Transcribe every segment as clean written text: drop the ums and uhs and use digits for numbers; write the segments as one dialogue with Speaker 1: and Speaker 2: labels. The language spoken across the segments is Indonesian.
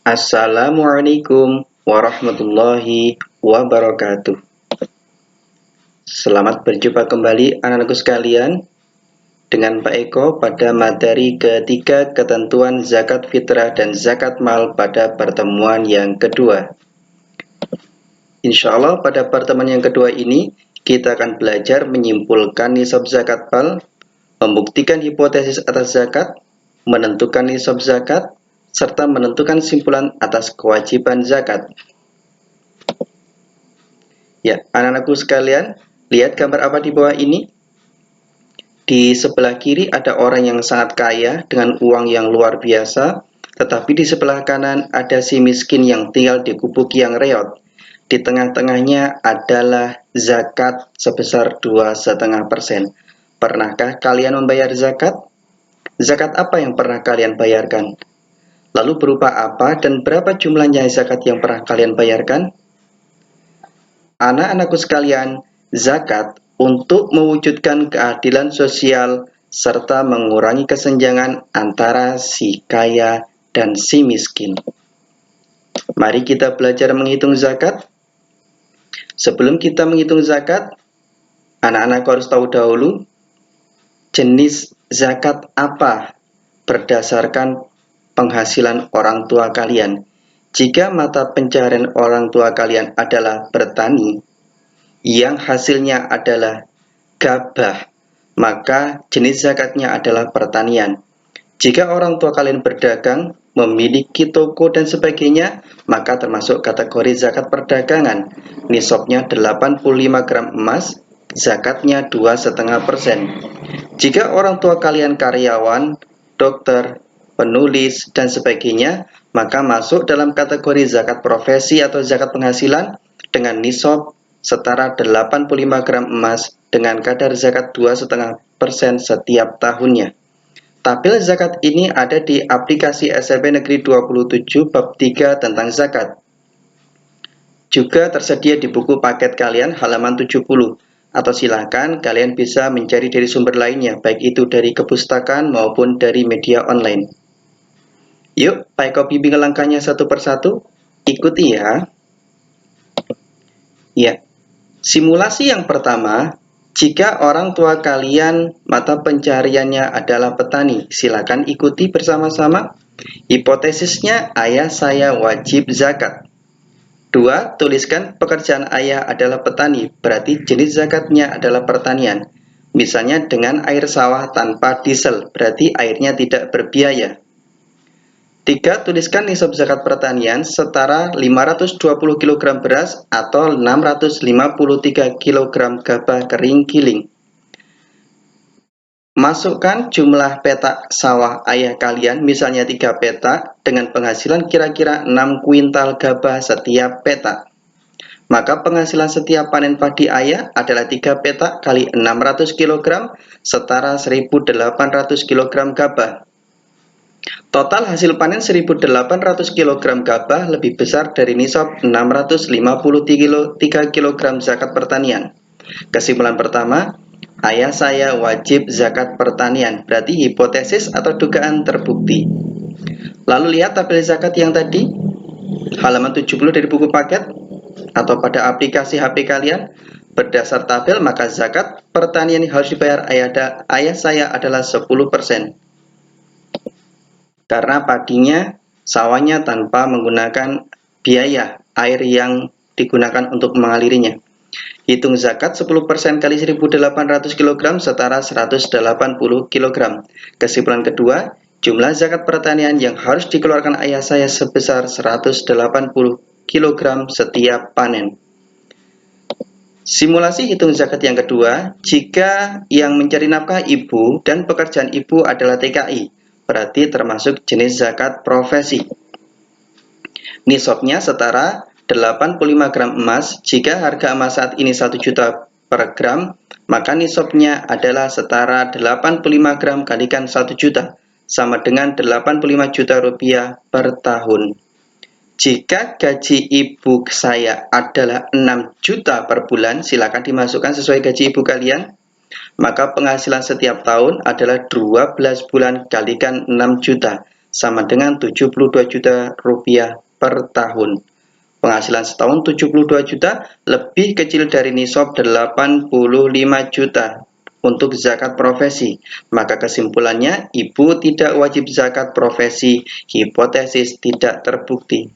Speaker 1: Assalamualaikum warahmatullahi wabarakatuh. Selamat berjumpa kembali anak-anakku sekalian dengan Pak Eko pada materi ketiga ketentuan zakat fitrah dan zakat mal pada pertemuan yang kedua. Insya Allah pada pertemuan yang kedua ini kita akan belajar menyimpulkan nisab zakat mal, membuktikan hipotesis atas zakat, menentukan nisab zakat, serta menentukan simpulan atas kewajiban zakat. Ya, anak-anakku sekalian, lihat gambar apa di bawah ini? Di sebelah kiri ada orang yang sangat kaya dengan uang yang luar biasa, tetapi di sebelah kanan ada si miskin yang tinggal di gubuk yang reot. Di tengah-tengahnya adalah zakat sebesar 2,5%. Pernahkah kalian membayar zakat? Zakat apa yang pernah kalian bayarkan? Lalu berupa apa dan berapa jumlahnya zakat yang pernah kalian bayarkan? Anak-anakku sekalian, zakat untuk mewujudkan keadilan sosial serta mengurangi kesenjangan antara si kaya dan si miskin. Mari kita belajar menghitung zakat. Sebelum kita menghitung zakat, anak-anak harus tahu dahulu jenis zakat apa berdasarkan penghasilan orang tua kalian. Jika mata pencaharian orang tua kalian adalah bertani, yang hasilnya adalah gabah, maka jenis zakatnya adalah pertanian. Jika orang tua kalian berdagang, memiliki toko dan sebagainya, maka termasuk kategori zakat perdagangan. Nisabnya 85 gram emas, zakatnya 2,5%. Jika orang tua kalian karyawan, dokter, penulis, dan sebagainya, maka masuk dalam kategori zakat profesi atau zakat penghasilan dengan nisab setara 85 gram emas dengan kadar zakat 2,5% setiap tahunnya. Tabel zakat ini ada di aplikasi SMP Negeri 27 bab 3 tentang zakat. Juga tersedia di buku paket kalian halaman 70. Atau silakan kalian bisa mencari dari sumber lainnya, baik itu dari kepustakaan maupun dari media online. Yuk, Pak Eko bimbing langkahnya satu persatu. Ikuti ya. Ya, simulasi yang pertama, jika orang tua kalian mata pencahariannya adalah petani, silakan ikuti bersama-sama. Hipotesisnya, ayah saya wajib zakat. 2. Tuliskan pekerjaan ayah adalah petani, berarti jenis zakatnya adalah pertanian. Misalnya dengan air sawah tanpa diesel, berarti airnya tidak berbiaya. 3. Tuliskan nisab zakat pertanian setara 520 kg beras atau 653 kg gabah kering giling. Masukkan jumlah petak sawah ayah kalian, misalnya 3 petak, dengan penghasilan kira-kira 6 kuintal gabah setiap petak. Maka penghasilan setiap panen padi ayah adalah 3 petak kali 600 kg setara 1.800 kg gabah. Total hasil panen 1.800 kg gabah lebih besar dari nisab 653 kg zakat pertanian. Kesimpulan pertama, ayah saya wajib zakat pertanian, berarti hipotesis atau dugaan terbukti. Lalu lihat tabel zakat yang tadi, halaman 70 dari buku paket atau pada aplikasi HP kalian. Berdasar tabel, maka zakat pertanian yang harus dibayar ayah saya adalah 10%. Karena padinya, sawahnya tanpa menggunakan biaya air yang digunakan untuk mengalirinya. Hitung zakat 10% kali 1.800 kg setara 180 kg. Kesimpulan kedua, jumlah zakat pertanian yang harus dikeluarkan ayah saya sebesar 180 kg setiap panen. Simulasi hitung zakat yang kedua, jika yang mencari nafkah ibu dan pekerjaan ibu adalah TKI, berarti termasuk jenis zakat profesi. Nisabnya setara 85 gram emas. Jika harga emas saat ini 1 juta per gram, maka nisabnya adalah setara 85 gram kalikan 1 juta, sama dengan 85 juta rupiah per tahun. Jika gaji ibu saya adalah 6 juta per bulan, silakan dimasukkan sesuai gaji ibu kalian. Maka penghasilan setiap tahun adalah 12 bulan kalikan 6 juta, sama dengan 72 juta rupiah per tahun. Penghasilan setahun 72 juta lebih kecil dari nisab 85 juta untuk zakat profesi. Maka kesimpulannya, ibu tidak wajib zakat profesi, hipotesis tidak terbukti.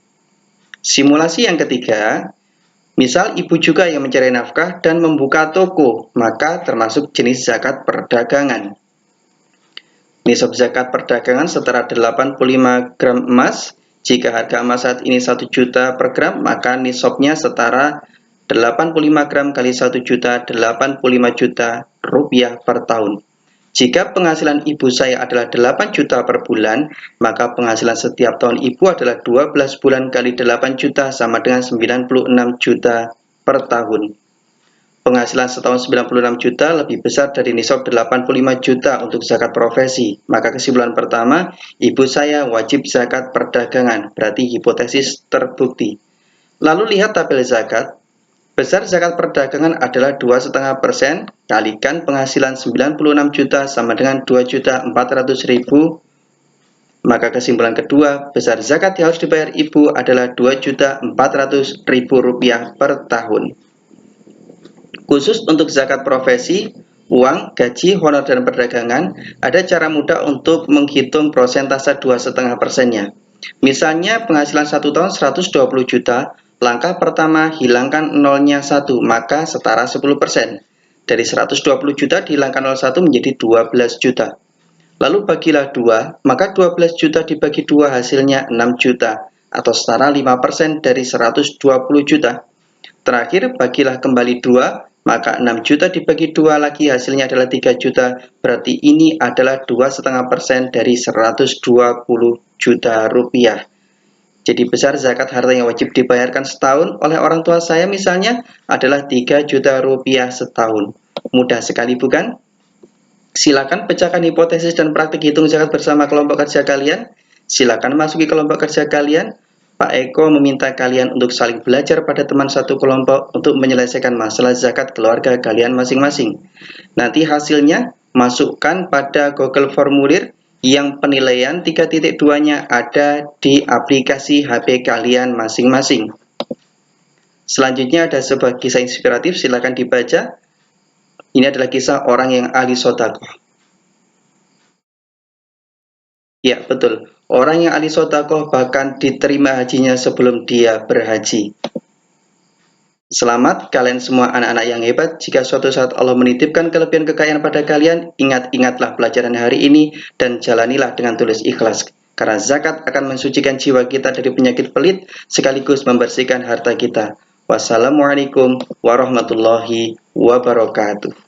Speaker 1: Simulasi yang ketiga, misal ibu juga yang mencari nafkah dan membuka toko, maka termasuk jenis zakat perdagangan. Nisab zakat perdagangan setara 85 gram emas. Jika harga emas saat ini 1 juta per gram, maka nisabnya setara 85 gram kali 1 juta, 85 juta rupiah per tahun. Jika penghasilan ibu saya adalah 8 juta per bulan, maka penghasilan setiap tahun ibu adalah 12 bulan kali 8 juta sama dengan 96 juta per tahun. Penghasilan setahun 96 juta lebih besar dari nisab 85 juta untuk zakat profesi. Maka kesimpulan pertama, ibu saya wajib zakat perdagangan, berarti hipotesis terbukti. Lalu lihat tabel zakat. Besar zakat perdagangan adalah 2,5%, kalikan penghasilan 96 juta sama dengan 2.400.000. Maka kesimpulan kedua, besar zakat yang harus dibayar ibu adalah 2.400.000 rupiah per tahun. Khusus untuk zakat profesi, uang, gaji, honor, dan perdagangan, ada cara mudah untuk menghitung persentase 2,5%-nya. Misalnya penghasilan 1 tahun 120 juta, langkah pertama hilangkan nolnya 1, maka setara 10%. Dari 120 juta dihilangkan 01 menjadi 12 juta. Lalu bagilah 2, maka 12 juta dibagi 2 hasilnya 6 juta, atau setara 5% dari 120 juta. Terakhir, bagilah kembali 2, maka 6 juta dibagi 2 lagi hasilnya adalah 3 juta, berarti ini adalah 2,5% dari 120 juta rupiah. Jadi besar zakat harta yang wajib dibayarkan setahun oleh orang tua saya misalnya adalah 3 juta rupiah setahun. Mudah sekali bukan? Silakan pecahkan hipotesis dan praktik hitung zakat bersama kelompok kerja kalian. Silakan masuki kelompok kerja kalian. Pak Eko meminta kalian untuk saling belajar pada teman satu kelompok untuk menyelesaikan masalah zakat keluarga kalian masing-masing. Nanti hasilnya masukkan pada Google Formulir yang penilaian 3.2-nya ada di aplikasi HP kalian masing-masing. Selanjutnya ada sebuah kisah inspiratif, silakan dibaca. Ini adalah kisah orang yang ahli sodakoh. Ya, betul. Orang yang ahli sodakoh bahkan diterima hajinya sebelum dia berhaji. Selamat kalian semua anak-anak yang hebat. Jika suatu saat Allah menitipkan kelebihan kekayaan pada kalian, ingat-ingatlah pelajaran hari ini dan jalanilah dengan tulus ikhlas. Karena zakat akan mensucikan jiwa kita dari penyakit pelit sekaligus membersihkan harta kita. Wassalamualaikum warahmatullahi wabarakatuh.